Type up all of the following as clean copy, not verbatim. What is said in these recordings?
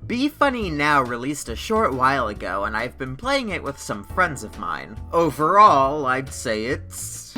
Be Funny Now released a short while ago, and I've been playing it with some friends of mine. Overall, I'd say it's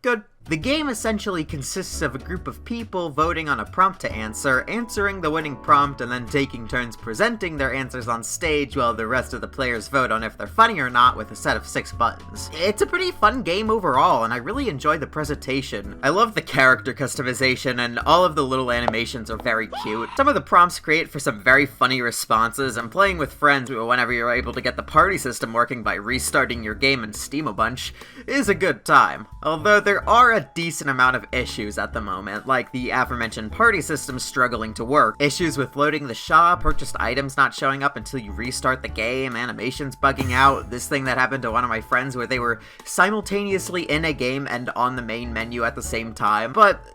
good. The game essentially consists of a group of people voting on a prompt to answer, answering the winning prompt, and then taking turns presenting their answers on stage while the rest of the players vote on if they're funny or not with a set of 6 buttons. It's a pretty fun game overall, and I really enjoy the presentation. I love the character customization, and all of the little animations are very cute. Some of the prompts create for some very funny responses, and playing with friends whenever you're able to get the party system working by restarting your game in Steam a bunch is a good time. Although there are a decent amount of issues at the moment, like the aforementioned party system struggling to work, issues with loading the shop, purchased items not showing up until you restart the game, animations bugging out, this thing that happened to one of my friends where they were simultaneously in a game and on the main menu at the same time, but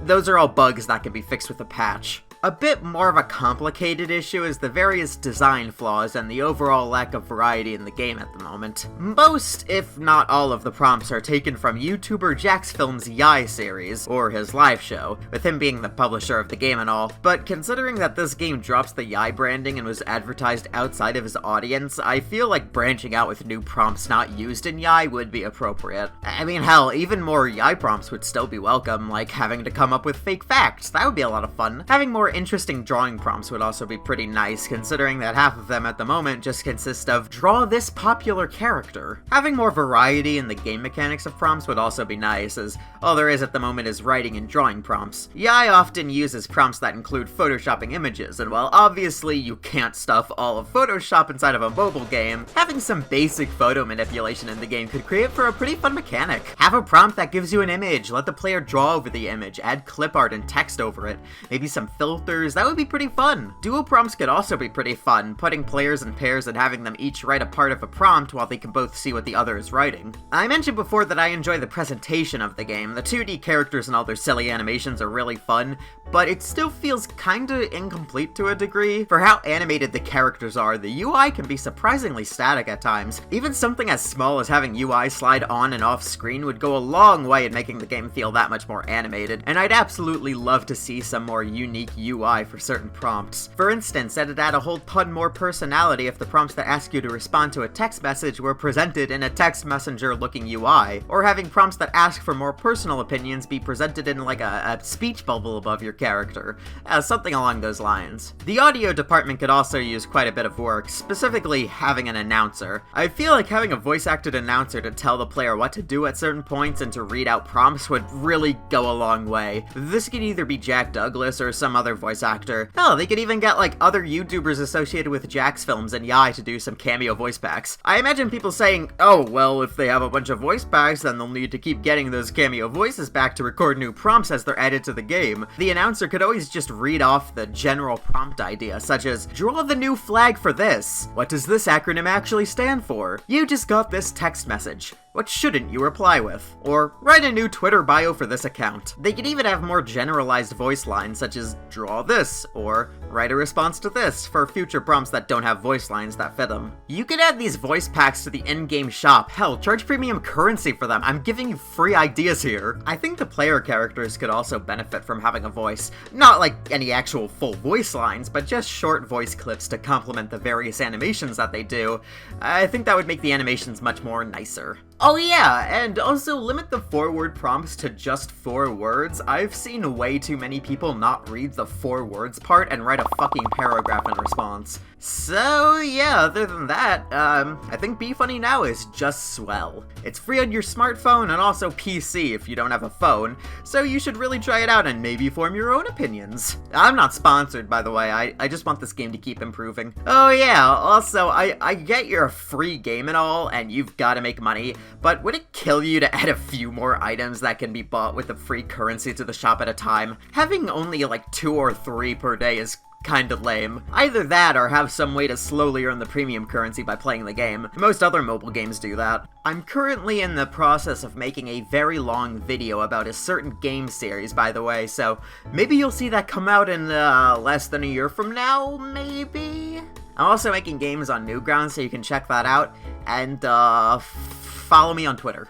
those are all bugs that can be fixed with a patch. A bit more of a complicated issue is the various design flaws and the overall lack of variety in the game at the moment. Most, if not all of the prompts are taken from YouTuber JackFilm's Yai series, or his live show, with him being the publisher of the game and all, but considering that this game drops the Yai branding and was advertised outside of his audience, I feel like branching out with new prompts not used in Yai would be appropriate. I mean, hell, even more Yai prompts would still be welcome, like having to come up with fake facts. That would be a lot of fun. Having more interesting drawing prompts would also be pretty nice, considering that half of them at the moment just consist of draw this popular character. Having more variety in the game mechanics of prompts would also be nice, as all there is at the moment is writing and drawing prompts. Yai often uses prompts that include photoshopping images, and while obviously you can't stuff all of Photoshop inside of a mobile game, having some basic photo manipulation in the game could create for a pretty fun mechanic. Have a prompt that gives you an image, let the player draw over the image, add clip art and text over it, maybe some filters. That would be pretty fun. Duo prompts could also be pretty fun, putting players in pairs and having them each write a part of a prompt while they can both see what the other is writing. I mentioned before that I enjoy the presentation of the game. The 2D characters and all their silly animations are really fun, but it still feels kinda incomplete to a degree. For how animated the characters are, the UI can be surprisingly static at times. Even something as small as having UI slide on and off screen would go a long way in making the game feel that much more animated, and I'd absolutely love to see some more unique UI for certain prompts. For instance, it'd add a whole ton more personality if the prompts that ask you to respond to a text message were presented in a text messenger looking UI, or having prompts that ask for more personal opinions be presented in like a speech bubble above your character, something along those lines. The audio department could also use quite a bit of work, specifically having an announcer. I feel like having a voice-acted announcer to tell the player what to do at certain points and to read out prompts would really go a long way. This could either be Jack Douglas or some other voice actor. Hell, they could even get like other YouTubers associated with JackFilms and Yai to do some cameo voice packs. I imagine people saying, oh, well, if they have a bunch of voice packs, then they'll need to keep getting those cameo voices back to record new prompts as they're added to the game. The announcer could always just read off the general prompt idea, such as, draw the new flag for this. What does this acronym actually stand for? You just got this text message. What shouldn't you reply with? Or, write a new Twitter bio for this account. They could even have more generalized voice lines such as, draw this, or write a response to this, for future prompts that don't have voice lines that fit them. You could add these voice packs to the in-game shop. Hell, charge premium currency for them. I'm giving you free ideas here. I think the player characters could also benefit from having a voice. Not like any actual full voice lines, but just short voice clips to complement the various animations that they do. I think that would make the animations much more nicer. Oh yeah, and also limit the 4-word prompts to just 4 words. I've seen way too many people not read the 4 words part and write a fucking paragraph in response. So yeah, other than that, I think Be Funny Now is just swell. It's free on your smartphone and also PC if you don't have a phone, so you should really try it out and maybe form your own opinions. I'm not sponsored, by the way, I just want this game to keep improving. Oh yeah, also, I get you're a free game and all, and you've gotta make money, but would it kill you to add a few more items that can be bought with the free currency to the shop at a time? Having only like 2 or 3 per day is kinda lame. Either that or have some way to slowly earn the premium currency by playing the game. Most other mobile games do that. I'm currently in the process of making a very long video about a certain game series, by the way, so maybe you'll see that come out in less than a year from now, maybe? I'm also making games on Newgrounds, so you can check that out, and follow me on Twitter.